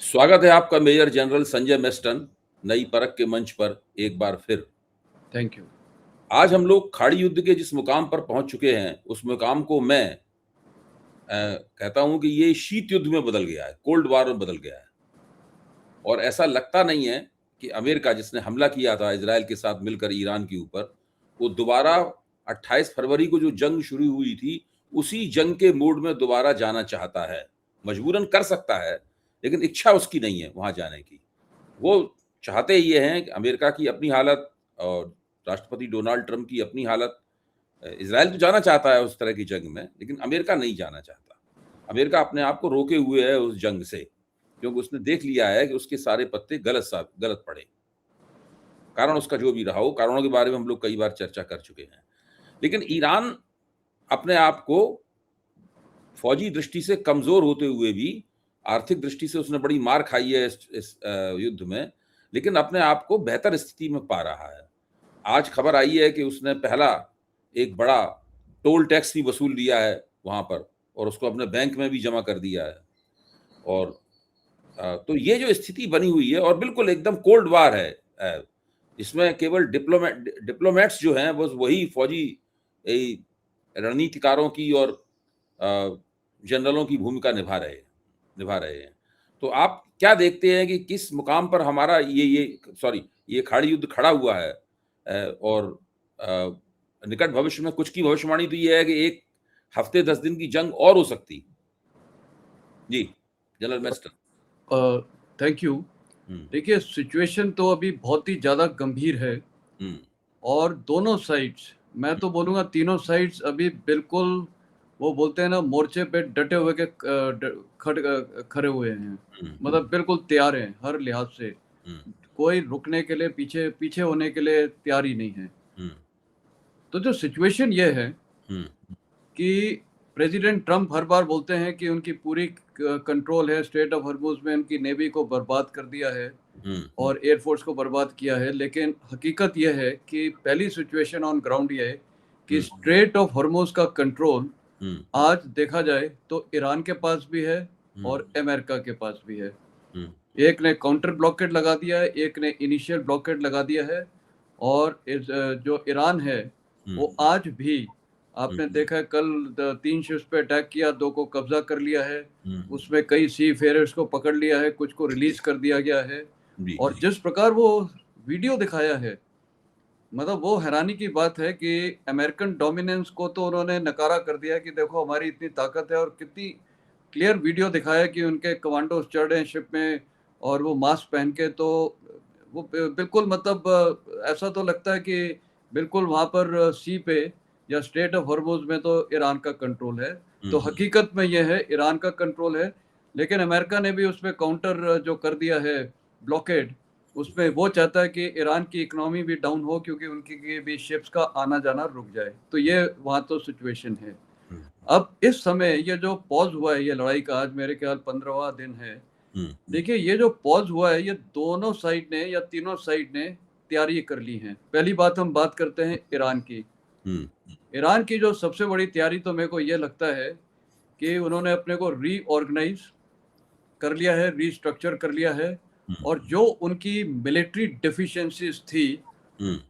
स्वागत है आपका मेजर जनरल संजय मेस्टन नई परख के मंच पर एक बार फिर। Thank you. आज हम लोग खाड़ी युद्ध के जिस मुकाम पर पहुंच चुके हैं उस मुकाम को मैं कहता हूं कि ये शीत युद्ध में बदल गया है, कोल्ड वॉर में बदल गया है। और ऐसा लगता नहीं है कि अमेरिका जिसने हमला किया था इजराइल के साथ मिलकर ईरान के ऊपर, वो दोबारा 28 फरवरी को जो जंग शुरू हुई थी उसी जंग के मोड में दोबारा जाना चाहता है। मजबूरन कर सकता है, लेकिन इच्छा उसकी नहीं है वहां जाने की। वो चाहते ये हैं कि अमेरिका की अपनी हालत और राष्ट्रपति डोनाल्ड ट्रंप की अपनी हालत। इजराइल तो जाना चाहता है उस तरह की जंग में, लेकिन अमेरिका नहीं जाना चाहता। अमेरिका अपने आप को रोके हुए है उस जंग से, क्योंकि उसने देख लिया है कि उसके सारे पत्ते गलत पड़े। कारण उसका जो भी रहा हो, कारणों के बारे में हम लोग कई बार चर्चा कर चुके हैं। लेकिन ईरान अपने आप को फौजी दृष्टि से कमजोर होते हुए भी, आर्थिक दृष्टि से उसने बड़ी मार खाई है इस युद्ध में, लेकिन अपने आप को बेहतर स्थिति में पा रहा है। आज खबर आई है कि उसने पहला एक बड़ा टोल टैक्स भी वसूल लिया है वहां पर, और उसको अपने बैंक में भी जमा कर दिया है। और तो ये जो स्थिति बनी हुई है, और बिल्कुल एकदम कोल्ड वार है, इसमें केवल डिप्लोमेट्स जो हैं बस वही फौजी रणनीतिकारों की और जनरलों की भूमिका निभा रहे हैं। तो आप क्या देखते हैं कि किस मुकाम पर हमारा ये खाड़ी युद्ध खड़ा हुआ है? और निकट भविष्य में कुछ की भविष्यवाणी तो ये है कि एक हफ्ते 10 दिन की जंग और हो सकती। जी जनरल मेस्टर। Thank you. देखिए, सिचुएशन तो अभी बहुत ही ज़्यादा गंभीर है और दोनों साइड्स, मैं तो बोलूँगा तीनों साइड्स अभी बिल्कुल, वो बोलते हैं ना, मोर्चे पे डटे हुए के खड़े हुए हैं। मतलब बिल्कुल तैयार हैं हर लिहाज से। कोई रुकने के लिए, पीछे होने के लिए तैयार ही नहीं है। तो जो सिचुएशन ये है कि प्रेसिडेंट ट्रंप हर बार बोलते हैं कि उनकी पूरी कंट्रोल है, स्ट्रेट ऑफ हॉर्मुज़ में उनकी नेवी को बर्बाद कर दिया है और एयरफोर्स को बर्बाद किया है। लेकिन हकीकत यह है कि पहली सिचुएशन ऑन ग्राउंड ये है कि स्ट्रेट ऑफ हॉर्मुज़ का कंट्रोल आज देखा जाए तो ईरान के पास भी है और अमेरिका के पास भी है। एक ने काउंटर ब्लॉकेड लगा दिया है, एक ने इनिशियल ब्लॉकेड लगा दिया है। और जो ईरान है वो आज भी, आपने देखा है, कल 3 शिप्स पे अटैक किया, 2 को कब्जा कर लिया है। उसमें कई सी फेयरर्स को पकड़ लिया है, कुछ को रिलीज कर दिया गया है। और जिस प्रकार वो वीडियो दिखाया है, मतलब वो हैरानी की बात है कि अमेरिकन डोमिनेंस को तो उन्होंने नकारा कर दिया कि देखो हमारी इतनी ताकत है, और कितनी क्लियर वीडियो दिखाया कि उनके कमांडोज चढ़ रहे हैं शिप में और वो मास्क पहन के। तो वो बिल्कुल, मतलब ऐसा तो लगता है कि बिल्कुल वहाँ पर सी पे या स्ट्रेट ऑफ हॉर्मुज़ में तो ईरान का कंट्रोल है। तो हकीकत में ये है, ईरान का कंट्रोल है। लेकिन अमेरिका ने भी उसमें काउंटर जो कर दिया है, ब्लॉकेड, उसमें वो चाहता है कि ईरान की इकोनॉमी भी डाउन हो, क्योंकि उनकी भी शिप्स का आना जाना रुक जाए। तो ये वहाँ तो सिचुएशन है। अब इस समय ये जो पॉज हुआ है ये लड़ाई का, आज मेरे ख्याल 15वां दिन है। देखिए, ये जो पॉज हुआ है ये दोनों साइड ने या तीनों साइड ने तैयारी कर ली है। पहली बात हम बात करते हैं ईरान की। ईरान की जो सबसे बड़ी तैयारी तो मेरे को ये लगता है कि उन्होंने अपने को रीऑर्गेनाइज कर लिया है, रीस्ट्रक्चर कर लिया है, और जो उनकी मिलिट्री डेफिशिएंसीज थी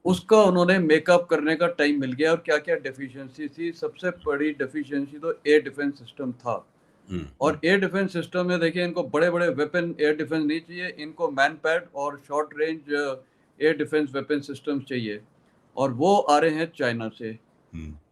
उसका उन्होंने मेकअप करने का टाइम मिल गया। और क्या क्या डेफिशिएंसी थी? सबसे बड़ी डेफिशिएंसी तो एयर डिफेंस सिस्टम था। और एयर डिफेंस सिस्टम में देखिए, इनको बड़े बड़े वेपन एयर डिफेंस नहीं चाहिए, इनको मैन पैड और short range air defence weapon system चाहिए, और वो आ रहे हैं चाइना से।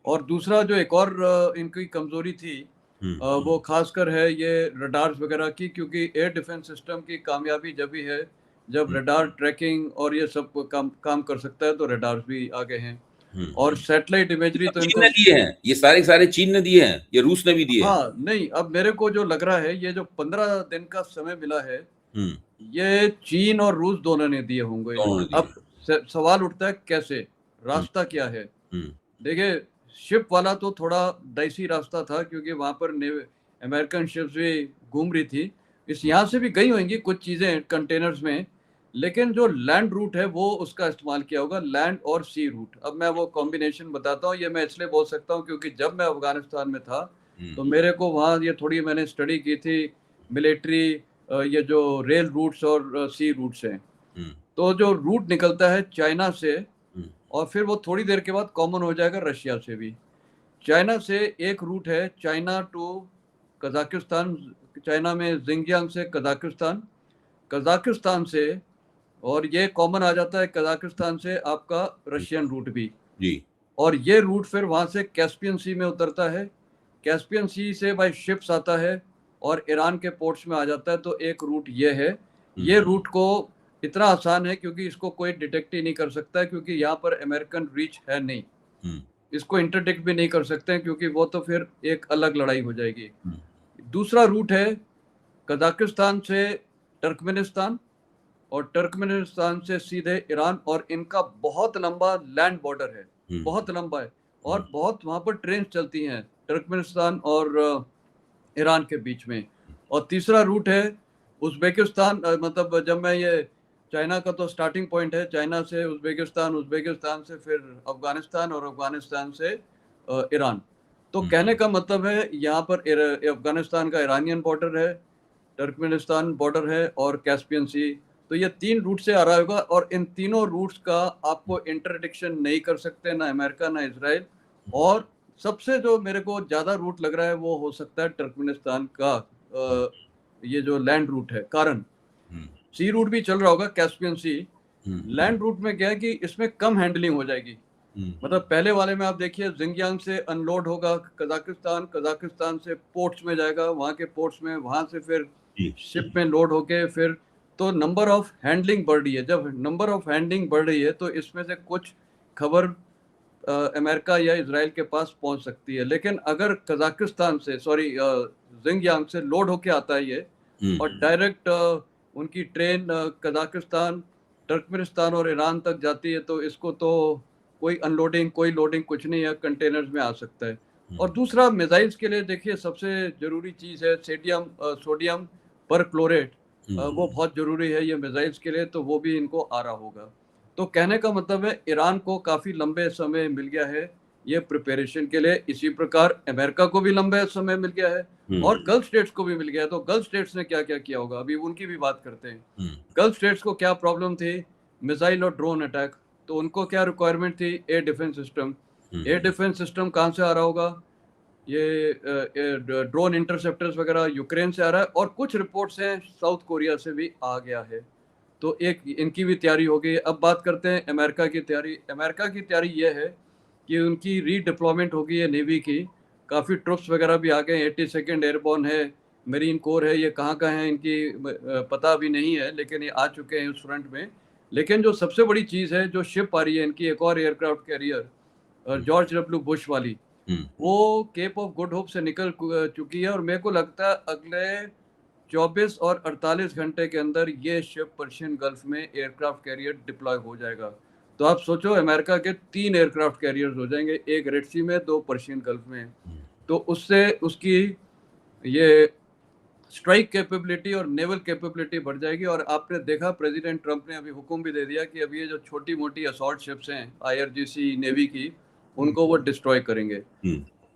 और दूसरा जो एक और इनकी कमजोरी थी, वो खासकर है ये रडार्स वगैरह की, क्योंकि एयर डिफेंस सिस्टम की कामयाबी जब भी है जब रडार ट्रैकिंग और ये सब काम कर सकता है, तो रडार्स भी आगे हैं। और सैटेलाइट इमेजरी तो चीन इनको ने दिए हैं, ये सारे चीन ने दिए हैं, ये रूस ने भी दिए हैं। हाँ, नहीं, अब मेरे को जो लग रहा है, ये जो 15 दिन का समय मिला है, ये चीन और रूस दोनों ने दिए होंगे। अब सवाल उठता है कैसे, रास्ता क्या है? देखिए, शिप वाला तो थोड़ा डाइसी रास्ता था, क्योंकि वहां पर अमेरिकन शिप्स भी घूम रही थी। इस यहाँ से भी गई होंगी कुछ चीजें कंटेनर्स में, लेकिन जो लैंड रूट है वो उसका इस्तेमाल किया होगा, लैंड और सी रूट। अब मैं वो कॉम्बिनेशन बताता हूँ, ये मैं इसलिए बोल सकता हूँ क्योंकि जब मैं अफगानिस्तान में था तो मेरे को वहाँ ये थोड़ी मैंने स्टडी की थी, मिलिट्री ये जो रेल रूट्स और सी रूट्स हैं, तो जो रूट निकलता है चाइना से और फिर वो थोड़ी देर के बाद कॉमन हो जाएगा रशिया से भी। चाइना से एक रूट है चाइना टू कजाकिस्तान, चाइना में जिंजियांग से कजाकिस्तान, कजाकिस्तान से और ये कॉमन आ जाता है कजाकिस्तान से आपका रशियन रूट भी जी। और ये रूट फिर वहां से कैस्पियन सी में उतरता है, कैस्पियन सी से बाय शिप्स आता है और ईरान के पोर्ट्स में आ जाता है। तो एक रूट ये है। ये रूट को इतना आसान है क्योंकि इसको कोई डिटेक्ट ही नहीं कर सकता है क्योंकि यहाँ पर अमेरिकन रीच है नहीं, इसको इंटरडिक्ट भी नहीं कर सकते हैं क्योंकि वो तो फिर एक अलग लड़ाई हो जाएगी। दूसरा रूट है कजाकिस्तान से टर्कमेनिस्तान और टर्कमेनिस्तान से सीधे ईरान और इनका बहुत लंबा लैंड बॉर्डर है, बहुत लंबा है और बहुत वहां पर ट्रेन चलती हैं टर्कमेनिस्तान और ईरान के बीच में। और तीसरा रूट है उज़्बेकिस्तान, मतलब जब मैं ये चाइना का तो स्टार्टिंग पॉइंट है, चाइना से उज़्बेकिस्तान, उज़्बेकिस्तान से फिर अफगानिस्तान और अफगानिस्तान से ईरान। तो कहने का मतलब है यहाँ पर अफगानिस्तान का ईरानियन बॉर्डर है, टर्कमेनिस्तान बॉर्डर है और कैस्पियन सी। तो ये 3 रूट से आ रहा होगा और इन तीनों रूट्स का आपको इंटरडिक्शन नहीं कर सकते ना अमेरिका ना इजराइल। और सबसे जो मेरे को ज़्यादा रूट लग रहा है वो हो सकता है टर्कमेनिस्तान का ये जो लैंड रूट है। कारण सी रूट भी चल रहा होगा कैस्पियन सी, लैंड रूट में क्या है कि इसमें कम हैंडलिंग हो जाएगी। मतलब पहले वाले में आप देखिए जिंजियांग से अनलोड होगा कजाकिस्तान, कजाकिस्तान से पोर्ट्स में जाएगा, वहाँ के पोर्ट्स में वहाँ से फिर शिप में लोड होके फिर तो नंबर ऑफ हैंडलिंग बढ़ रही है। जब नंबर ऑफ हैंडलिंग बढ़ रही है तो इसमें से कुछ खबर अमेरिका या इजराइल के पास पहुंच सकती है। लेकिन अगर कजाकिस्तान से जिंजियांग से लोड होके आता है ये और डायरेक्ट उनकी ट्रेन कजाकिस्तान, टर्कमेनिस्तान और ईरान तक जाती है तो इसको तो कोई अनलोडिंग कोई लोडिंग कुछ नहीं है, कंटेनर्स में आ सकता है। और दूसरा मिसाइल्स के लिए देखिए सबसे जरूरी चीज़ है सोडियम परक्लोरेट, वो बहुत जरूरी है ये मिसाइल्स के लिए, तो वो भी इनको आ रहा होगा। तो कहने का मतलब है ईरान को काफ़ी लंबे समय मिल गया है ये प्रिपरेशन के लिए, इसी प्रकार अमेरिका को भी लंबे समय मिल गया है और गल्फ स्टेट्स को भी मिल गया है। तो गल्फ स्टेट्स ने क्या क्या किया होगा अभी उनकी भी बात करते हैं। गल्फ स्टेट्स को क्या प्रॉब्लम थी, मिसाइल और ड्रोन अटैक, तो उनको क्या रिक्वायरमेंट थी, air defence system. Air defence system कहाँ से आ रहा होगा, ये ड्रोन इंटरसेप्टर्स वगैरह यूक्रेन से आ रहा है और कुछ रिपोर्ट्स हैं साउथ कोरिया से भी आ गया है। तो एक इनकी भी तैयारी हो गई। अब बात करते हैं अमेरिका की तैयारी। अमेरिका की तैयारी ये है कि उनकी रीडिप्लॉयमेंट हो गई है नेवी की, काफ़ी ट्रुप्स वगैरह भी आ गए, 82nd एयरबोर्न है, मरीन कोर है, ये कहाँ है इनकी पता भी नहीं है लेकिन ये आ चुके हैं उस फ्रंट में। लेकिन जो सबसे बड़ी चीज़ है जो शिप आ रही है इनकी, एक और aircraft carrier George W Bush वाली, वो केप ऑफ गुड होप से निकल चुकी है और मेरे को लगता है अगले 24 और 48 घंटे के अंदर ये शिप पर्शियन गल्फ में एयरक्राफ्ट कैरियर डिप्लॉय हो जाएगा। तो आप सोचो अमेरिका के 3 एयरक्राफ्ट कैरियर्स हो जाएंगे, एक रेड सी में, 2 पर्शियन गल्फ में। तो उससे उसकी ये स्ट्राइक कैपेबिलिटी और नेवल कैपेबिलिटी बढ़ जाएगी। और आपने देखा प्रेसिडेंट ट्रंप ने अभी हुक्म भी दे दिया कि अभी ये जो छोटी मोटी असॉल्ट शिप्स हैं IRGC नेवी की, उनको वो डिस्ट्रॉय करेंगे।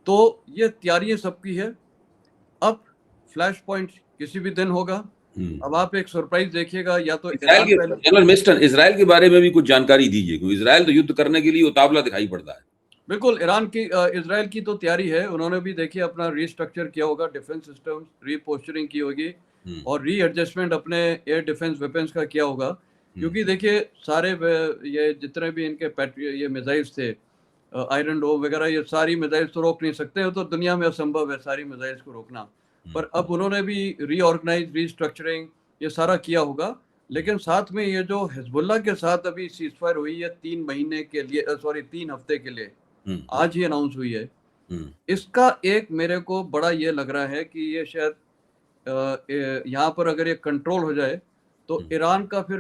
तो ये तैयारियां सबकी है। अब फ्लैश पॉइंट किसी भी दिन होगा। अब आप एक सरप्राइज देखिएगा, या तो जनरल मिस्टर इजराइल के बारे में भी कुछ जानकारी दीजिए क्योंकि इजराइल तो युद्ध करने के लिए उतावला दिखाई पड़ता है। बिल्कुल, इजराइल की तो तैयारी है, उन्होंने भी देखिए अपना रीस्ट्रक्चर किया होगा, डिफेंस सिस्टम रीपोस्चरिंग की होगी और रीएडजस्टमेंट अपने एयर डिफेंस वेपन्स का किया होगा। क्योंकि देखिए सारे ये जितने भी इनके ये मिसाइल्स थे, आयरन डोम वगैरह, ये सारी मिसाइल्स तो रोक नहीं सकते हो, तो दुनिया में असंभव है सारी मिसाइल्स को रोकना। पर अब उन्होंने भी रीऑर्गेनाइज रीस्ट्रक्चरिंग ये सारा किया होगा। लेकिन साथ में ये जो हिजबुल्लाह के साथ अभी सीजफायर हुई है 3 महीने के लिए, 3 हफ्ते के लिए, आज ही अनाउंस हुई है। इसका एक मेरे को बड़ा ये लग रहा है कि ये शायद यहाँ पर अगर ये कंट्रोल हो जाए तो ईरान का फिर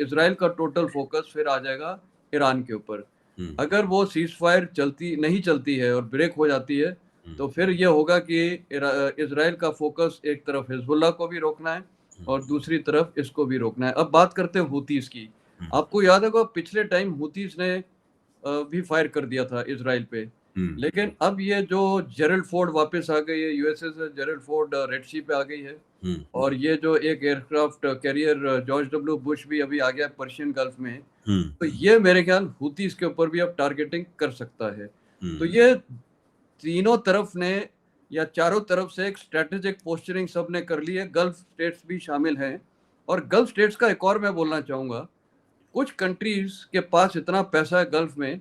इजराइल का टोटल फोकस फिर आ जाएगा ईरान के ऊपर। अगर वो सीजफायर नहीं चलती है और ब्रेक हो जाती है तो फिर ये होगा कि इजराइल का फोकस एक तरफ हिजबुल्लाह को भी रोकना है और दूसरी तरफ इसको भी रोकना है। अब बात करते हैं हुतीस की। आपको याद होगा पिछले टाइम हुतीस ने भी फायर कर दिया था इजराइल पे, लेकिन अब ये जो जेरल्ड फोर्ड वापस आ गई है यूएसए से, जेरल्ड फोर्ड रेड सी पे आ गई है, और ये जो एक aircraft carrier George W Bush भी अभी आ गया पर्शियन गल्फ में, तो ये मेरे ख्याल हुतीस के ऊपर भी अब टारगेटिंग कर सकता है। तो ये तीनों तरफ ने या चारों तरफ से एक स्ट्रेटेजिक पोस्चरिंग सब ने कर ली है, गल्फ स्टेट्स भी शामिल हैं। और गल्फ स्टेट्स का एक और मैं बोलना चाहूँगा, कुछ कंट्रीज के पास इतना पैसा है गल्फ में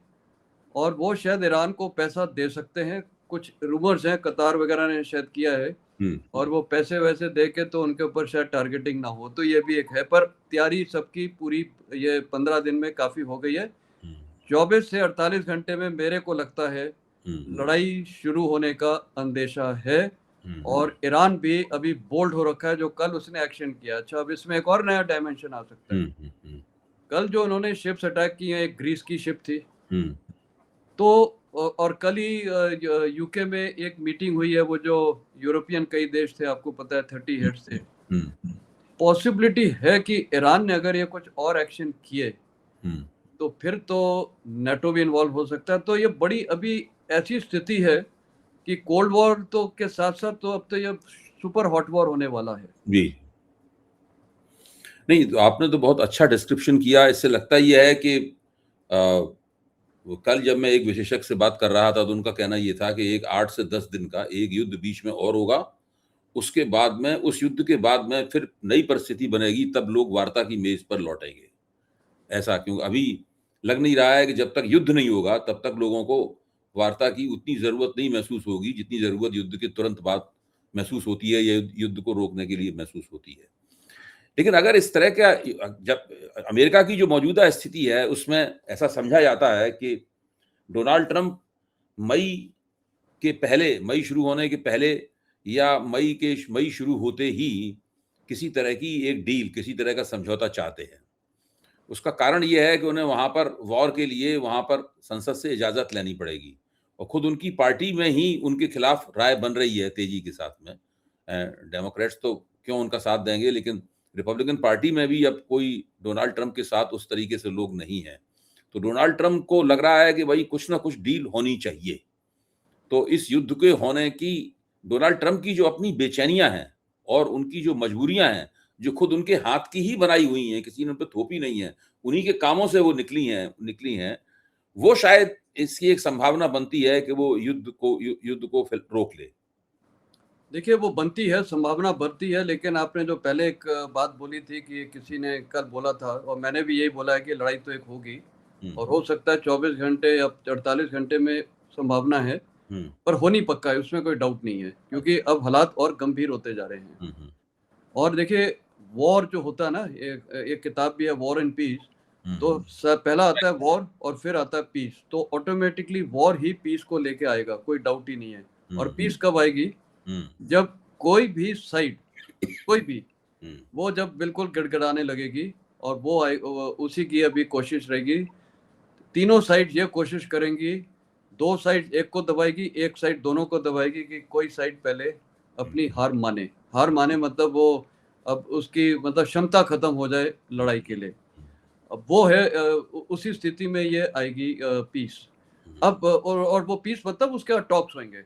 और वो शायद ईरान को पैसा दे सकते हैं। कुछ रूमर्स हैं, कतार वगैरह ने शायद किया है, और वो पैसे वैसे दे के तो उनके ऊपर शायद टारगेटिंग ना हो, तो ये भी एक है। पर तैयारी सबकी पूरी ये 15 दिन में काफी हो गई है। 24 से 48 घंटे में मेरे को लगता है लड़ाई शुरू होने का अंदेशा है, और ईरान भी अभी बोल्ड हो रखा है, जो कल उसने एक्शन किया। अच्छा, अब इसमें एक और नया डायमेंशन आ सकता है। कल जो उन्होंने शिप्स अटैक की हैं, एक ग्रीस की शिप थी, तो और कल ही यूके में एक मीटिंग हुई है, वो जो यूरोपियन कई देश थे, आपको पता है 30 हेड्स थे। पॉसिबिलिटी है कि ईरान ने अगर ये कुछ और एक्शन किए तो फिर तो नेटो भी इन्वॉल्व हो सकता है। तो ये बड़ी अभी ऐसी स्थिति है कि कोल्ड वॉर तो के साथ साथ तो अब तो ये सुपर हॉट वॉर होने वाला है। जी, नहीं, तो आपने तो बहुत अच्छा डिस्क्रिप्शन किया। इससे लगता ही है कि कल जब मैं एक विशेषज्ञ से बात कर रहा था तो उनका कहना ये था कि एक 8 से 10 दिन का एक युद्ध बीच में और होगा, उसके बाद में, उस युद्ध के बाद में फिर नई परिस्थिति बनेगी, तब लोग वार्ता की मेज पर लौटेंगे। ऐसा क्यों? अभी लग नहीं रहा है कि जब तक युद्ध नहीं होगा तब तक लोगों को वार्ता की उतनी जरूरत नहीं महसूस होगी जितनी जरूरत युद्ध के तुरंत बाद महसूस होती है, या युद्ध को रोकने के लिए महसूस होती है। लेकिन अगर इस तरह का, जब अमेरिका की जो मौजूदा स्थिति है उसमें ऐसा समझा जाता है कि डोनाल्ड ट्रंप मई शुरू होने के पहले या मई शुरू होते ही किसी तरह की एक डील, किसी तरह का समझौता चाहते हैं। उसका कारण यह है कि उन्हें वहां पर वॉर के लिए वहां पर संसद से इजाजत लेनी पड़ेगी, और खुद उनकी पार्टी में ही उनके खिलाफ राय बन रही है तेजी के साथ में। डेमोक्रेट्स तो क्यों उनका साथ देंगे, लेकिन रिपब्लिकन पार्टी में भी अब कोई डोनाल्ड ट्रंप के साथ उस तरीके से लोग नहीं हैं। तो डोनाल्ड ट्रंप को लग रहा है कि भाई कुछ ना कुछ डील होनी चाहिए। तो इस युद्ध के होने की डोनाल्ड ट्रंप की जो अपनी बेचैनियां हैं और उनकी जो मजबूरियां हैं, जो खुद उनके हाथ की ही बनाई हुई हैं, किसी ने उन पे थोपी नहीं है, उन्हीं के कामों से वो निकली हैं, वो शायद इसकी एक संभावना बनती है कि वो युद्ध को फिर रोक ले। देखिए, वो बनती है, संभावना बनती है, लेकिन आपने जो पहले एक बात बोली थी कि किसी ने कल बोला था, और मैंने भी यही बोला है कि लड़ाई तो एक होगी, और हो सकता है 24 घंटे या 48 घंटे में संभावना है, पर हो नहीं पक्का है, उसमें कोई डाउट नहीं है, क्योंकि अब हालात और गंभीर होते जा रहे हैं। और देखिए, वॉर जो होता है ना, एक किताब भी है, वॉर एंड पीस, तो पहला आता है वॉर और फिर आता है पीस, तो ऑटोमेटिकली वॉर ही पीस को लेके आएगा, कोई डाउट ही नहीं है। और पीस कब आएगी? जब कोई भी साइड, कोई भी, वो जब बिल्कुल गिड़गिड़ाने लगेगी, और वो उसी की अभी कोशिश रहेगी। तीनों साइड ये कोशिश करेंगी, दो साइड एक को दबाएगी, एक साइड दोनों को दबाएगी, कि कोई साइड पहले अपनी हार माने, मतलब वो अब उसकी मतलब क्षमता खत्म हो जाए लड़ाई के लिए। अब वो है उसी स्थिति में ये आएगी पीस। अब और वो पीस मतलब उसके बाद टॉक्स होंगे।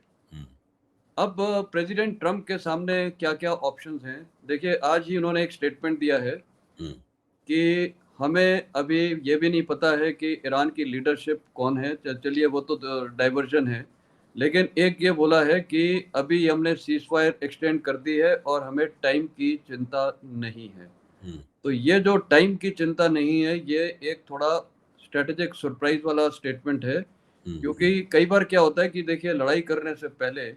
अब प्रेसिडेंट ट्रंप के सामने क्या-क्या ऑप्शंस हैं? देखिए, आज ही उन्होंने एक स्टेटमेंट दिया है कि हमें अभी ये भी नहीं पता है कि ईरान की लीडरशिप कौन है। चलिए, वो तो डाइवर्जन है, लेकिन एक ये बोला है कि अभी हमने सीज़ फायर एक्सटेंड कर दी है और हमें टाइम की चिंता नहीं है। तो ये जो टाइम की चिंता नहीं है, ये एक थोड़ा स्ट्रैटेजिक सरप्राइज़ वाला स्टेटमेंट है, क्योंकि कई बार क्या होता है कि देखिए, लड़ाई करने से पहले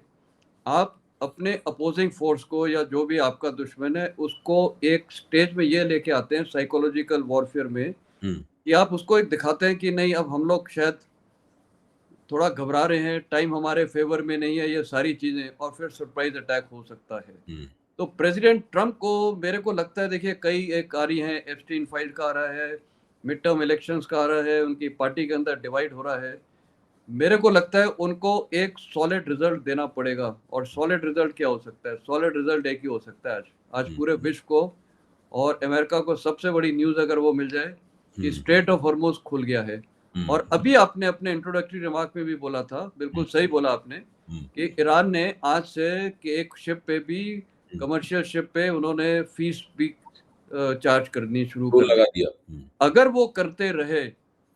आप अपने अपोजिंग फोर्स को या जो भी आपका दुश्मन है उसको एक स्टेज में ये लेके आते हैं साइकोलॉजिकल वॉरफेयर में, कि आप उसको एक दिखाते हैं कि नहीं, अब हम लोग शायद थोड़ा घबरा रहे हैं, टाइम हमारे फेवर में नहीं है, ये सारी चीजें, और फिर सरप्राइज अटैक हो सकता है। तो प्रेसिडेंट ट्रंप को मेरे को लगता है, देखिए, कई एक आ रही हैं, एप्स्टीन फाइल का आ रहा है, मिड टर्म इलेक्शंस का आ रहा है, उनकी पार्टी के अंदर डिवाइड हो रहा है। मेरे को लगता है उनको एक सॉलिड रिजल्ट देना पड़ेगा। और सॉलिड रिजल्ट क्या हो सकता है? सॉलिड रिजल्ट एक ही हो सकता है आज पूरे विश्व को और अमेरिका को सबसे बड़ी न्यूज़ अगर वो मिल जाए कि स्ट्रेट ऑफ हॉर्मुज खुल गया है, और अभी आपने अपने इंट्रोडक्टरी रिमार्क में भी बोला था, बिल्कुल सही बोला आपने, कि ईरान ने आज से कि एक शिप पे भी, कमर्शियल शिप पे उन्होंने फीस भी चार्ज करनी शुरू टोल कर लगा दी। दिया। अगर वो करते रहे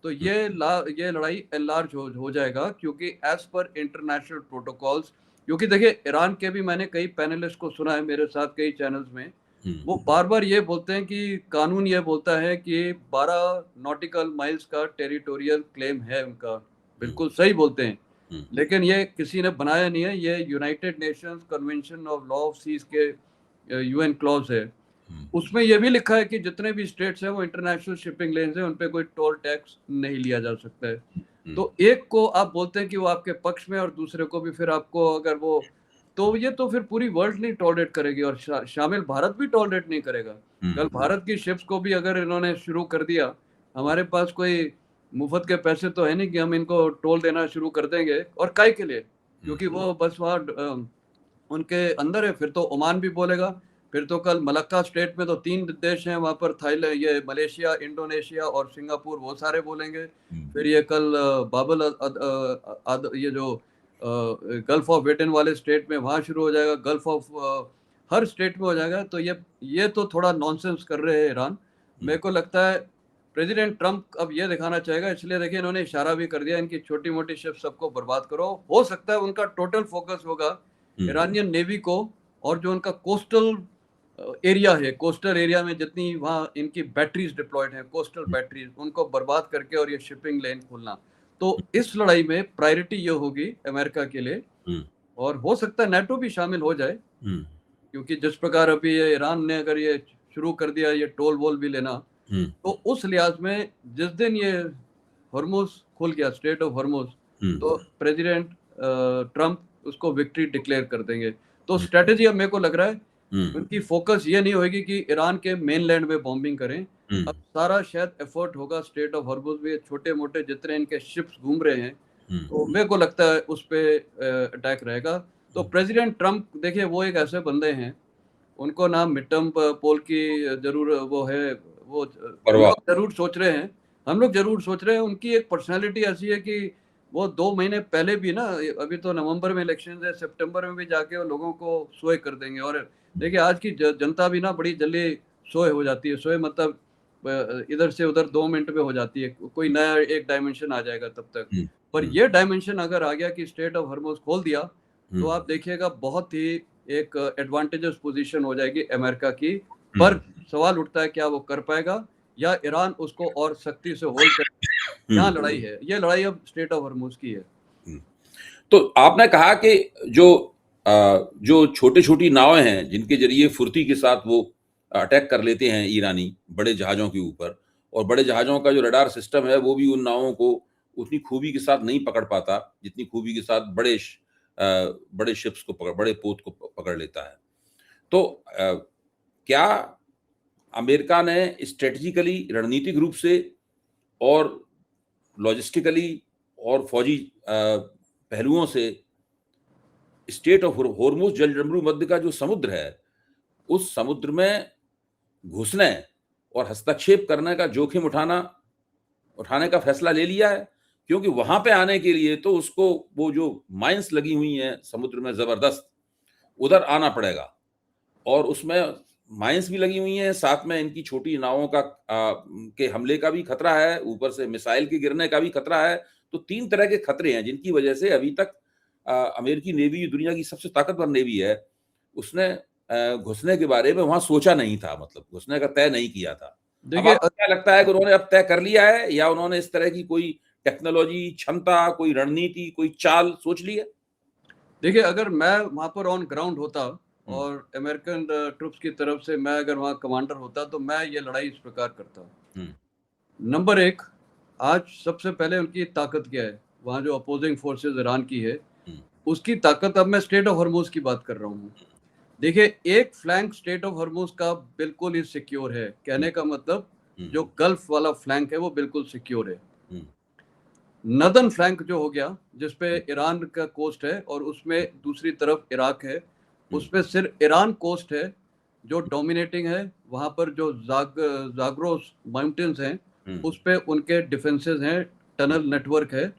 तो ये लड़ाई एनलार्ज हो जाएगा, क्योंकि एज पर इंटरनेशनल प्रोटोकॉल्स, क्योंकि देखिए ईरान के भी मैंने कई पैनलिस्ट को सुना है मेरे साथ कई चैनल्स में, वो बार-बार ये बोलते हैं कि कानून ये बोलता है कि 12 नॉटिकल माइल्स का टेरिटोरियल क्लेम है उनका, बिल्कुल सही बोलते हैं, लेकिन ये किसी ने बनाया नहीं है, ये United Nations Convention of Law of Seas के यूएन क्लॉज है, उसमें यह भी लिखा है कि जितने भी स्टेट्स हैं वो इंटरनेशनल शिपिंग लेन्स हैं, उन पे कोई टोल टैक्स नहीं लिया जा सकता है। तो एक को आप बोलते हैं कि वो आपके पक्ष में, और दूसरे को भी फिर आपको अगर वो, तो ये तो फिर पूरी वर्ल्ड नहीं टॉलरेट करेगी, और शामिल भारत भी टॉलरेट नहीं करेगा। कल भारत की शिप्स को भी अगर इन्होंने शुरू कर दिया, हमारे पास कोई मुफ्त के पैसे तो है नहीं कि हम इनको टोल देना शुरू कर देंगे, और काय के लिए, क्योंकि वो बस वहाँ उनके अंदर है। फिर तो ओमान भी बोलेगा, फिर तो कल मलक्का स्टेट में तो 3 देश हैं वहाँ पर, थाईलैंड, ये मलेशिया, इंडोनेशिया और सिंगापुर, वो सारे बोलेंगे। फिर ये कल बाबल ये जो गल्फ ऑफ एडन वाले स्टेट में वहाँ शुरू हो जाएगा, गल्फ ऑफ हर स्टेट में हो जाएगा। तो ये तो थोड़ा नॉनसेंस कर रहे हैं ईरान। मेरे को लगता है प्रेसिडेंट ट्रंप अब ये दिखाना चाहेगा, इसलिए देखिए इन्होंने इशारा भी कर दिया, इनकी छोटी मोटी शिप सबको बर्बाद करो। हो सकता है उनका टोटल फोकस होगा ईरानियन नेवी को, और जो उनका कोस्टल एरिया है, कोस्टल एरिया में जितनी वहाँ इनकी बैटरीज डिप्लॉयड हैं, कोस्टल बैटरीज, उनको बर्बाद करके और ये शिपिंग लेन खोलना। तो इस लड़ाई में प्रायोरिटी ये होगी अमेरिका के लिए, और हो सकता है नाटो भी शामिल हो जाए, क्योंकि जिस प्रकार अभी ये ईरान ने अगर ये शुरू कर दिया ये टोल वोल भी लेना, तो उस लिहाज में जिस दिन ये हॉर्मुज खुल गया, स्टेट ऑफ हॉर्मुज, तो प्रेसिडेंट ट्रंप उसको विक्ट्री डिक्लेयर कर देंगे। तो स्ट्रेटेजी अब मेरे को लग रहा है उनकी फोकस ये नहीं होगी कि ईरान के मेनलैंड में बॉम्बिंग करें, अब सारा शायद एफर्ट होगा स्टेट ऑफ हॉर्मुज में, छोटे मोटे जितने इनके शिप्स घूम रहे हैं, तो मेरे को लगता है उस पे अटैक रहेगा। तो प्रेसिडेंट ट्रंप देखिए वो एक ऐसे बंदे हैं, उनको ना मिड टर्म पोल की जरूर वो है, वो हम लोग जरूर सोच रहे हैं, उनकी एक पर्सनैलिटी ऐसी है कि वो 2 महीने पहले भी ना, अभी तो नवंबर में इलेक्शन है, सितंबर में भी जाके वो लोगों को सोए कर देंगे। और देखिए आज की जनता भी ना बड़ी जल्दी सोए हो जाती है, सोए मतलब इधर से उधर 2 मिनट में हो जाती है, कोई नया एक डायमेंशन आ जाएगा तब तक। पर ये डायमेंशन अगर आ गया कि स्टेट ऑफ हॉर्मुज खोल दिया, तो आप देखिएगा बहुत ही एक एडवांटेजेस पोजीशन हो जाएगी अमेरिका की। पर सवाल उठता है क्या वो कर पाएगा, या ईरान उसको और सख्ती से होल्ड कर। यहाँ लड़ाई है, ये लड़ाई अब स्टेट ऑफ हॉर्मुज की है। तो आपने कहा कि जो छोटी-छोटी नावें हैं, जिनके जरिए फुर्ती के साथ वो अटैक कर लेते हैं ईरानी बड़े जहाज़ों के ऊपर, और बड़े जहाज़ों का जो रडार सिस्टम है, वो भी उन नावों को उतनी खूबी के साथ नहीं पकड़ पाता, जितनी खूबी के साथ बड़े शिप्स को बड़े पोत को पकड़ लेता है। तो क्या अमेरिका ने स्ट्रेटेजिकली, रणनीतिक रूप से और लॉजिस्टिकली और फौजी पहलुओं से स्टेट ऑफ हॉर्मुज, जलजमरू मध्य का जो समुद्र है, उस समुद्र में घुसने और हस्तक्षेप करने का जोखिम उठाने का फैसला ले लिया है? क्योंकि वहां पे आने के लिए तो उसको वो जो माइंस लगी हुई हैं समुद्र में जबरदस्त, उधर आना पड़ेगा, और उसमें माइंस भी लगी हुई हैं, साथ में इनकी छोटी नावों का के हमले का भी खतरा है, ऊपर से मिसाइल के गिरने का भी खतरा है। तो 3 तरह के खतरे हैं जिनकी वजह से अभी तक अमेरिकी नेवी दुनिया की सबसे ताकतवर नेवी है, उसने घुसने के बारे में वहां सोचा नहीं था, मतलब घुसने का तय नहीं किया था। अब आपको क्या लगता है कि उन्होंने अब तय कर लिया है, या उन्होंने इस तरह की कोई टेक्नोलॉजी, क्षमता, कोई रणनीति, कोई चाल सोच ली है? देखिए अगर मैं वहां पर ऑन ग्राउंड होता और अमेरिकन ट्रूप्स की तरफ से मैं अगर वहां कमांडर होता, तो मैं ये लड़ाई इस प्रकार करता। नंबर 1, आज सबसे पहले उनकी ताकत क्या है, वहां जो अपोजिंग फोर्सेस ईरान की है, उसकी ताकत, अब मैं स्टेट ऑफ हॉर्मुज की बात कर रहा हूँ। देखिए एक फ्लैंक स्टेट ऑफ हॉर्मुज का बिल्कुल ही सिक्योर है, कहने का मतलब जो गल्फ वाला फ्लैंक है वो बिल्कुल सिक्योर है। नदर्न फ्लैंक जो हो गया, जिसपे ईरान का कोस्ट है और उसमें दूसरी तरफ इराक है, उसपे सिर्फ ईरान कोस्ट है जो डोमिनेटिंग है, वहां पर जो जाग्रोस माउंटेन्स हैं, उस पे उनके डिफेंसेस हैं टनल नेटवर्क है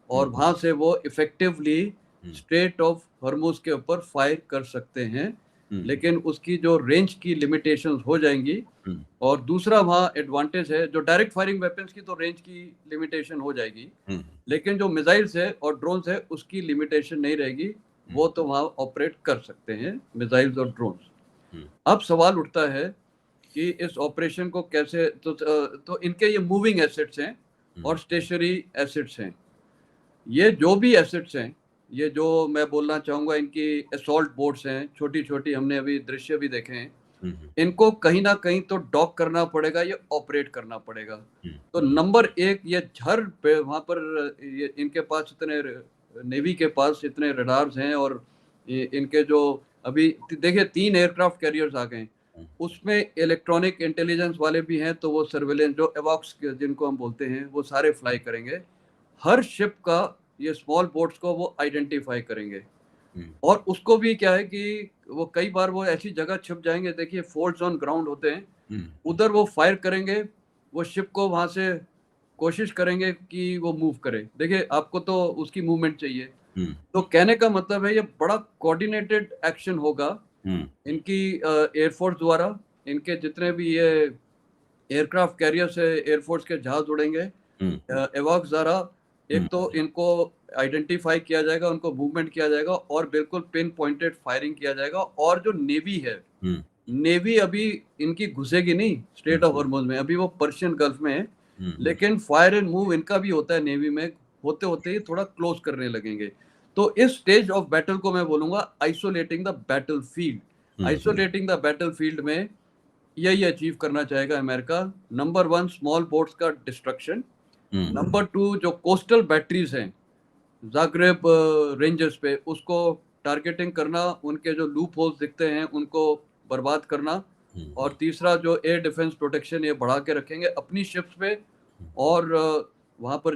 और वहां से वो इफेक्टिवली स्ट्रेट ऑफ हॉर्मुज के ऊपर फायर कर सकते हैं, लेकिन उसकी जो रेंज की लिमिटेशंस हो जाएंगी। और दूसरा वहाँ एडवांटेज है, जो डायरेक्ट फायरिंग वेपन्स की तो रेंज की लिमिटेशन हो जाएगी, लेकिन जो मिसाइल्स है और ड्रोन्स है उसकी लिमिटेशन नहीं रहेगी, वो तो वहाँ ऑपरेट कर सकते हैं मिसाइल्स और ड्रोन्स। अब सवाल उठता है कि इस ऑपरेशन को कैसे, तो इनके ये मूविंग एसेट्स हैं और स्टेशनरी एसेट्स हैं। ये जो भी एसेट्स हैं, ये जो मैं बोलना चाहूँगा, इनकी असॉल्ट बोट्स हैं, छोटी छोटी, हमने अभी दृश्य भी देखे हैं, इनको कहीं ना कहीं तो डॉक करना पड़ेगा, ये ऑपरेट करना पड़ेगा। तो नंबर एक, ये हर वहाँ पर ये इनके पास इतने, नेवी के पास इतने रडार्स हैं, और इनके जो अभी देखिए 3 एयरक्राफ्ट कैरियर्स आ गए, उसमें इलेक्ट्रॉनिक इंटेलिजेंस वाले भी हैं, तो वो सर्वेलेंस जो एवॉक्स जिनको हम बोलते हैं वो सारे फ्लाई करेंगे। हर शिप का ये स्मॉल बोट्स को वो आइडेंटिफाई करेंगे, और उसको भी क्या है कि वो कई बार वो ऐसी जगह छिप जाएंगे, देखिए फोर्ट्स ऑन ग्राउंड होते हैं, उधर वो फायर करेंगे, वो शिप को वहां से कोशिश करेंगे कि वो मूव करे। देखिए आपको तो उसकी मूवमेंट चाहिए, तो कहने का मतलब है ये बड़ा कोऑर्डिनेटेड एक्शन होगा इनकी एयरफोर्स द्वारा। इनके जितने भी ये एयरक्राफ्ट कैरियर से एयरफोर्स के जहाज उड़ेंगे एवॉक्स द्वारा, एक तो इनको आइडेंटिफाई किया जाएगा, उनको मूवमेंट किया जाएगा, और बिल्कुल पिन पॉइंटेड फायरिंग किया जाएगा। और जो नेवी है, नेवी अभी इनकी घुसेगी नहीं स्ट्रेट ऑफ हॉर्मुज में, अभी वो पर्शियन गल्फ में है, लेकिन फायर एंड मूव इनका भी होता है नेवी में, होते होते ही थोड़ा क्लोज करने लगेंगे। तो इस स्टेज ऑफ बैटल को मैं बोलूंगा isolating the battle field. Isolating the battle field में यही अचीव करना चाहेगा अमेरिका। नंबर 1 स्मॉल बोट्स का डिस्ट्रक्शन, नंबर 2 जो कोस्टल बैटरीज हैं जाग्रेब रेंजर्स पे, उसको टारगेटिंग करना, उनके जो लूप होल्स दिखते हैं उनको बर्बाद करना, और तीसरा जो एयर डिफेंस प्रोटेक्शन ये बढ़ा के रखेंगे अपनी शिप्स पे। और वहाँ पर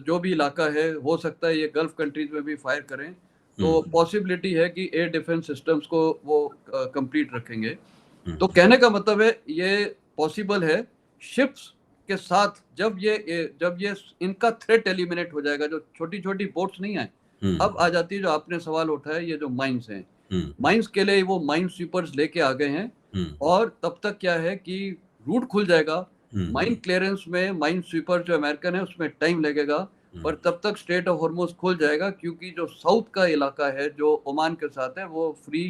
जो भी इलाका है, हो सकता है ये गल्फ कंट्रीज में भी फायर करें, तो पॉसिबिलिटी है कि एयर डिफेंस सिस्टम्स को वो कंप्लीट रखेंगे। तो कहने का मतलब है ये पॉसिबल है शिप्स के साथ, जब ये इनका थ्रेट एलिमिनेट हो जाएगा, जो छोटी छोटी बोट्स नहीं है, अब आ जाती है जो आपने सवाल उठाया, ये जो माइंस हैं, माइंस के लिए वो माइन स्वीपर्स लेके आ गए हैं, और तब तक क्या है कि रूट खुल जाएगा। माइन क्लियरेंस में माइन स्वीपर जो अमेरिकन है उसमें टाइम लगेगा, पर तब तक स्ट्रेट ऑफ हॉर्मुज खुल जाएगा, क्योंकि जो साउथ का इलाका है जो ओमान के साथ है, वो फ्री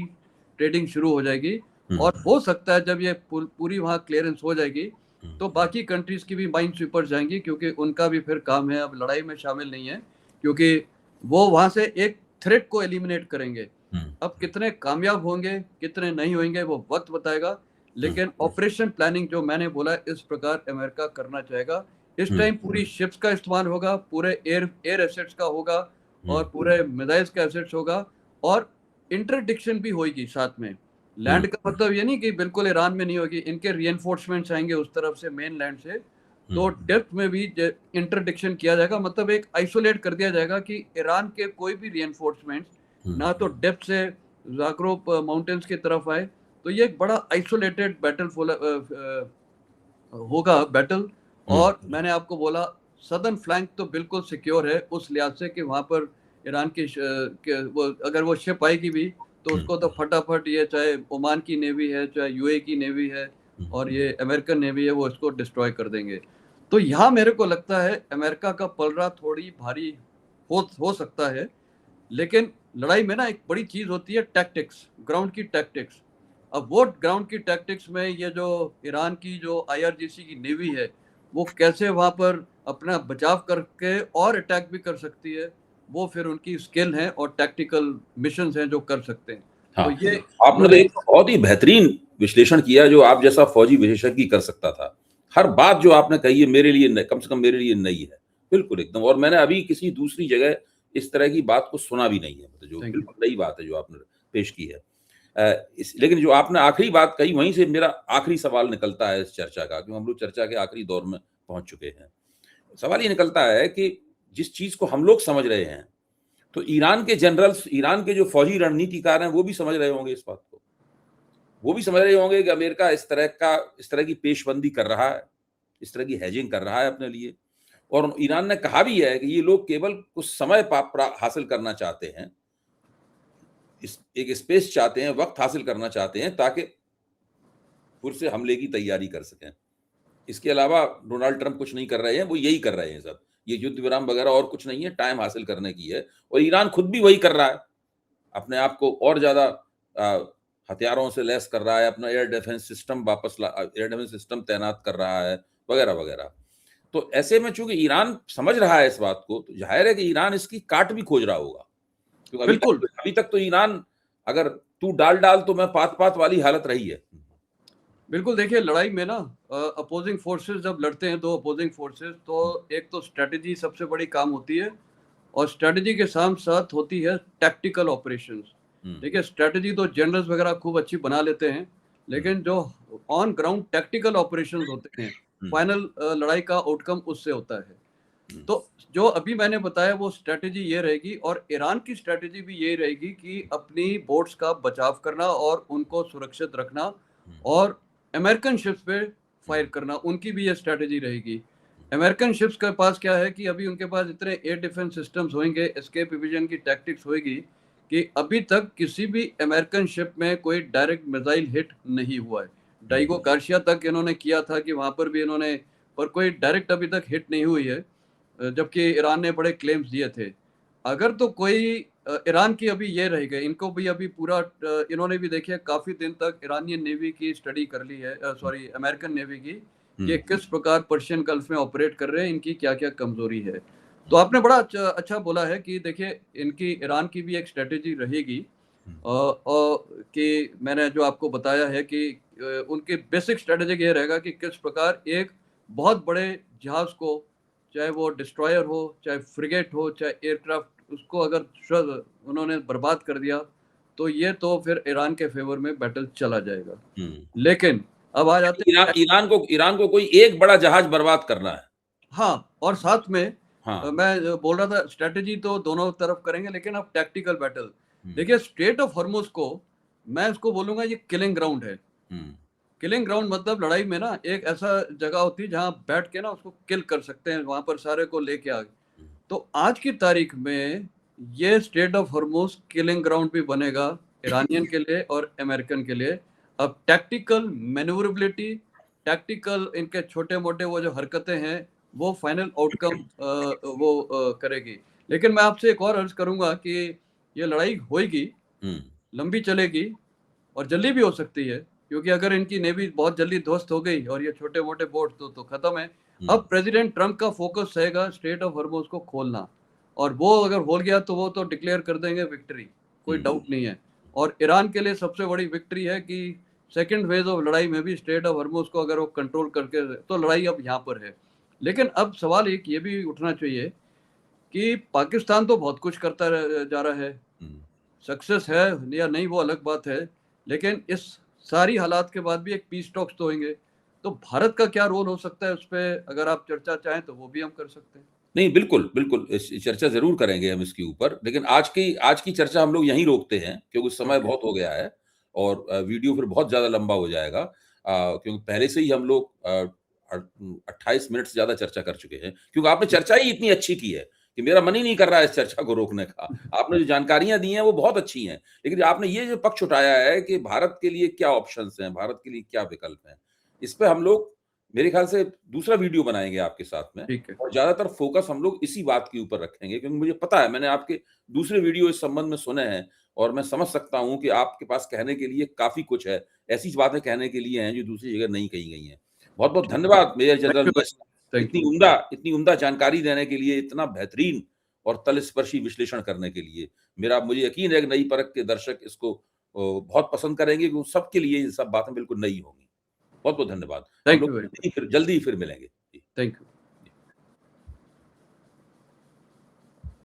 ट्रेडिंग शुरू हो जाएगी। और हो सकता है जब ये पूरी वहाँ क्लियरेंस हो जाएगी, तो बाकी कंट्रीज की भी माइन स्वीपर जाएंगी, क्योंकि उनका भी फिर काम है, अब लड़ाई में शामिल नहीं है, क्योंकि वो वहां से एक थ्रेट को एलिमिनेट करेंगे। अब कितने कामयाब होंगे कितने नहीं होंगे वो वक्त बताएगा, लेकिन ऑपरेशन प्लानिंग जो मैंने बोला इस प्रकार अमेरिका करना चाहेगा। इस टाइम पूरी शिप्स का इस्तेमाल होगा, पूरे एयर एसेट्स का होगा, और पूरे मिसाइल्स का एसेट्स होगा, और इंटरडिक्शन भी होगी साथ में। लैंड का मतलब ये नहीं कि बिल्कुल ईरान में नहीं होगी, इनके रीएनफोर्समेंट्स आएंगे उस तरफ से मेन लैंड से, तो डेप्थ में भी इंटरडिक्शन किया जाएगा, मतलब एक आइसोलेट कर दिया जाएगा कि ईरान के कोई भी रीएनफोर्समेंट्स ना तो डेप्थ से जाग्रोप माउंटेन्स की तरफ आए। तो ये एक बड़ा आइसोलेटेड बैटल होगा बैटल। और मैंने आपको बोला सदर्न फ्लैंक तो बिल्कुल सिक्योर है उस लिहाज से कि वहां पर ईरान की अगर वो शिप आएगी भी, तो उसको तो फटाफट, ये चाहे ओमान की नेवी है, चाहे यूए की नेवी है, और ये अमेरिकन नेवी है, वो इसको डिस्ट्रॉय कर देंगे। तो यहाँ मेरे को लगता है अमेरिका का पलड़ा थोड़ी भारी हो सकता है, लेकिन लड़ाई में ना एक बड़ी चीज होती है टैक्टिक्स, ग्राउंड की टैक्टिक्स। अब वो ग्राउंड की टैक्टिक्स में ये जो ईरान की जो आईआरजीसी की नेवी है, वो कैसे वहां पर अपना बचाव करके और अटैक भी कर सकती है, वो फिर उनकी स्किल है और टैक्टिकल मिशंस हैं जो कर सकते हैं। हाँ, तो ये आपने तो एक बहुत ही बेहतरीन विश्लेषण किया जो आप जैसा फौजी विशेषज्ञ कर सकता था। हर बात जो आपने कही है मेरे लिए, कम से कम मेरे लिए नई है, बिल्कुल एकदम। और मैंने अभी किसी दूसरी जगह इस तरह की बात को सुना भी नहीं है, मतलब जो बिल्कुल नई बात है जो आपने पेश की है। लेकिन जो आपने आखिरी बात कही, वहीं से मेरा आखिरी सवाल निकलता है इस चर्चा का, क्योंकि हम लोग चर्चा के आखिरी दौर में पहुंच चुके हैं। सवाल ये निकलता है कि जिस चीज को हम लोग समझ रहे हैं, तो ईरान के जनरल्स, ईरान के जो फौजी रणनीतिकार हैं, वो भी समझ रहे होंगे इस बात को। वो भी समझ रहे होंगे कि अमेरिका इस तरह की पेशबंदी कर रहा है, इस तरह की हैजिंग कर रहा है अपने लिए। और ईरान ने कहा भी है कि ये लोग केवल कुछ समय हासिल करना चाहते हैं, एक स्पेस चाहते हैं, वक्त हासिल करना चाहते हैं ताकि फिर से हमले की तैयारी कर सकें। इसके अलावा डोनाल्ड ट्रंप कुछ नहीं कर रहे हैं, वो यही कर रहे हैं सब। ये युद्ध विराम वगैरह और कुछ नहीं है, टाइम हासिल करने की है, और ईरान खुद भी वही कर रहा है। अपने आप को और ज़्यादा हथियारों से लैस कर रहा है, अपना एयर डिफेंस सिस्टम तैनात कर रहा है, वगैरह-वगैरह। तो ऐसे में चूँकि ईरान समझ रहा है इस बात को, तो ज़ाहिर है कि ईरान इसकी काट भी खोज रहा होगा। क्योंकि बिल्कुल। अभी तक तो ईरान अगर तू डाल तो मैं पात वाली हालत रही है। बिल्कुल, देखिए लड़ाई में ना अपोजिंग फोर्सेस जब लड़ते हैं, 2 अपोजिंग फोर्सेस, तो एक तो स्ट्रैटेजी सबसे बड़ी काम होती है, और स्ट्रैटेजी के साथ-साथ होती है टैक्टिकल ऑपरेशंस। देखिए स्ट्रैटेजी तो जनरल्स वगैरह खूब अच्छी बना लेते हैं, लेकिन जो ऑन ग्राउंड टैक्टिकल ऑपरेशंस होते हैं, फाइनल लड़ाई का आउटकम उससे होता है। तो जो अभी मैंने बताया वो स्ट्रैटेजी ये रहेगी, और ईरान की स्ट्रैटेजी भी यही रहेगी कि अपनी बोट्स का बचाव करना और उनको सुरक्षित रखना, और अमेरिकन शिप्स पे फायर करना, उनकी भी ये स्ट्रैटेजी रहेगी। अमेरिकन शिप्स के पास क्या है कि अभी उनके पास इतने एयर डिफेंस सिस्टम्स होंगे, एस्केप एविजन की टैक्टिक्स होएगी, कि अभी तक किसी भी अमेरिकन शिप में कोई डायरेक्ट मिसाइल हिट नहीं हुआ है। डाइगो गार्सिया तक इन्होंने किया था कि वहाँ पर भी इन्होंने, पर कोई डायरेक्ट अभी तक हिट नहीं हुई है, जबकि ईरान ने बड़े क्लेम्स दिए थे। अगर तो कोई ईरान की अभी ये रह गए, इनको भी अभी पूरा इन्होंने भी देखिए काफ़ी दिन तक ईरानियन नेवी की स्टडी कर ली है, सॉरी अमेरिकन नेवी की, कि किस प्रकार पर्शियन गल्फ में ऑपरेट कर रहे हैं, इनकी क्या-क्या कमज़ोरी है। तो आपने बड़ा अच्छा बोला है कि देखिए इनकी ईरान की भी एक स्ट्रैटेजी रहेगी, कि मैंने जो आपको बताया है कि उनकी बेसिक स्ट्रैटेजी ये रहेगा कि किस प्रकार एक बहुत बड़े जहाज़ को, चाहे वो डिस्ट्रॉयर हो, चाहे फ्रिगेट हो, चाहे एयरक्राफ्ट, उसको अगर उन्होंने बर्बाद कर दिया, तो ये तो फिर ईरान के फ़ेवर में बैटल चला जाएगा। लेकिन अब आ जाते हैं ईरान को कोई एक बड़ा जहाज बर्बाद करना है। हाँ, और साथ में हाँ। मैं बोल रहा था स्ट्रैटेजी तो दोनों तरफ करेंगे, लेकिन अब टैक्टिकल बैटल। देखिए स्ट्रेट ऑफ हॉर्मुज़ को मैं इसको बोलूँगा ये किलिंग ग्राउंड है। किलिंग ग्राउंड मतलब लड़ाई में ना एक ऐसा जगह होती है जहाँ बैठ के ना उसको किल कर सकते हैं, वहाँ पर सारे को लेके आ गए। तो आज की तारीख में ये straight of Hormuz killing ground भी बनेगा ईरानियन के लिए और अमेरिकन के लिए। अब टैक्टिकल मैन्यूवरेबिलिटी, टैक्टिकल इनके छोटे-मोटे वो जो हरकतें हैं, वो फाइनल आउटकम करेगी। लेकिन मैं आपसे एक और अर्ज़ करूँगा कि ये लड़ाई होएगी, लंबी चलेगी, और जल्दी भी हो सकती है, क्योंकि अगर इनकी नेवी बहुत जल्दी ध्वस्त हो गई और ये छोटे-मोटे बोट तो खत्म है। अब प्रेसिडेंट ट्रंप का फोकस रहेगा स्ट्रेट ऑफ हॉर्मुज़ को खोलना, और वो अगर हो गया तो वो तो डिक्लेयर कर देंगे विक्ट्री, कोई डाउट नहीं है। और ईरान के लिए सबसे बड़ी विक्ट्री है कि सेकंड फेज़ ऑफ लड़ाई में भी स्ट्रेट ऑफ हॉर्मुज़ को अगर वो कंट्रोल करके, तो लड़ाई अब यहाँ पर है। लेकिन अब सवाल एक ये भी उठना चाहिए कि पाकिस्तान तो बहुत कुछ करता जा रहा है, सक्सेस है या नहीं वो अलग बात है, लेकिन इस सारी हालात के बाद भी एक पीस टॉक्स तो होंगे। तो भारत का क्या रोल हो सकता है उसपे, अगर आप चर्चा चाहें तो वो भी हम कर सकते हैं। नहीं, बिल्कुल, इस चर्चा ज़रूर करेंगे हम इसके ऊपर, लेकिन आज की चर्चा हम लोग यहीं रोकते हैं, क्योंकि समय ओके। बहुत हो गया है, और वीडियो फिर बहुत ज़्यादा लंबा हो जाएगा। क्योंकि पहले से ही हम लोग 28 मिनट से ज़्यादा चर्चा कर चुके हैं, क्योंकि आपने चर्चा ही इतनी अच्छी की है कि मेरा मन ही नहीं कर रहा है इस चर्चा को रोकने का। आपने जो जानकारियाँ दी हैं, वो बहुत अच्छी हैं, लेकिन आपने ये जो पक्ष उठाया है कि भारत के लिए क्या ऑप्शंस हैं, भारत के लिए क्या विकल्प हैं, इस पे हम लोग मेरे ख्याल से दूसरा वीडियो बनाएँगे आपके साथ में। ठीक है। और ज़्यादातर फ़ोकस हम लोग इसी बात के ऊपर रखेंगे, क्योंकि मुझे पता है, मैंने आपके दूसरे वीडियो इस संबंध में सुने हैं, और मैं समझ सकता हूँ कि आपके पास कहने के लिए काफ़ी कुछ है। ऐसी बातें कहने के लिए हैं जो दूसरी जगह नहीं कही गई हैं। बहुत-बहुत ठीक। धन्यवाद मेजर थैंक जनरल यू मिश्र, भाई, थैंक यू। इतनी उम्दा जानकारी देने के लिए, इतना बेहतरीन और तलस्पर्शी विश्लेषण करने के लिए। मुझे यकीन है कि नई परख के दर्शक इसको बहुत पसंद करेंगे, क्योंकि सबके लिए ये सब बातें बिल्कुल नई होंगी। बहुत-बहुत धन्यवाद। हम थैंक लोग यू वेरी मच। जल्दी ही फिर मिलेंगे। जी। Thank you.